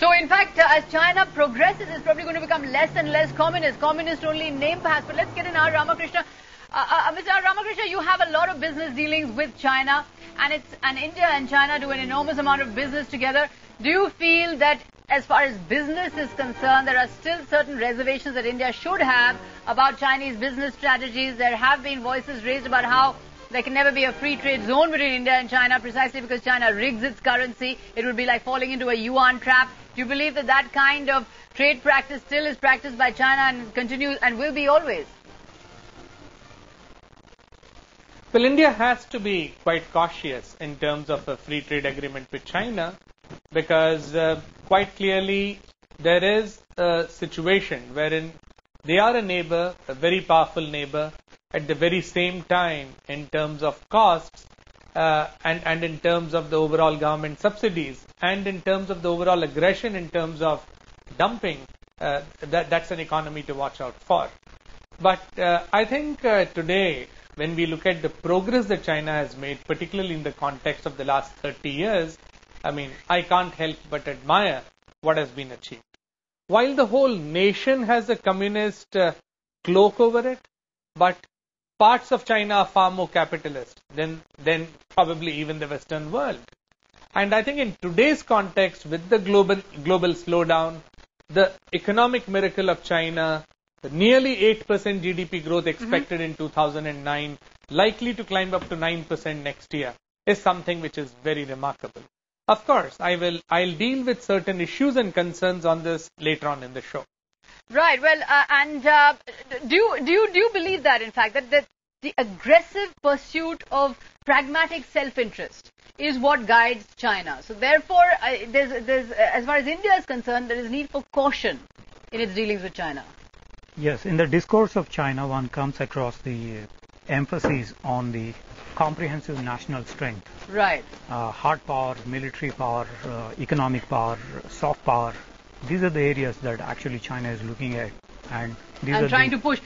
So in fact, as China progresses, it's probably going to become less and less communist. Communist only in name perhaps. But let's get in R. Ramakrishna. Mr. R. Ramakrishna, you have a lot of business dealings with China, and India and China do an enormous amount of business together. Do you feel that as far as business is concerned, there are still certain reservations that India should have about Chinese business strategies? There have been voices raised about how there can never be a free trade zone between India and China precisely because China rigs its currency. It would be like falling into a yuan trap. Do you believe that that kind of trade practice still is practiced by China and continues and will be always? Well, India has to be quite cautious in terms of a free trade agreement with China because quite clearly there is a situation wherein they are a neighbor, a very powerful neighbor, at the very same time in terms of costs and in terms of the overall government subsidies and in terms of the overall aggression in terms of dumping, that's an economy to watch out for. But I think today, when we look at the progress that China has made, particularly in the context of the last 30 years, I mean, I can't help but admire what has been achieved. While the whole nation has a communist cloak over it, but parts of China are far more capitalist than probably even the Western world. And I think in today's context, with the global slowdown, the economic miracle of China, the nearly 8% GDP growth expected in 2009, likely to climb up to 9% next year, is something which is very remarkable. Of course, I'll deal with certain issues and concerns on this later on in the show. Right. Well, do you believe that, in fact, that the aggressive pursuit of pragmatic self-interest is what guides China? So therefore, there's as far as India is concerned, there is need for caution in its dealings with China. Yes, in the discourse of China, one comes across the emphasis on the comprehensive national strength. Right. Hard power, military power, economic power, soft power. These are the areas that actually China is looking at, and these are trying to push.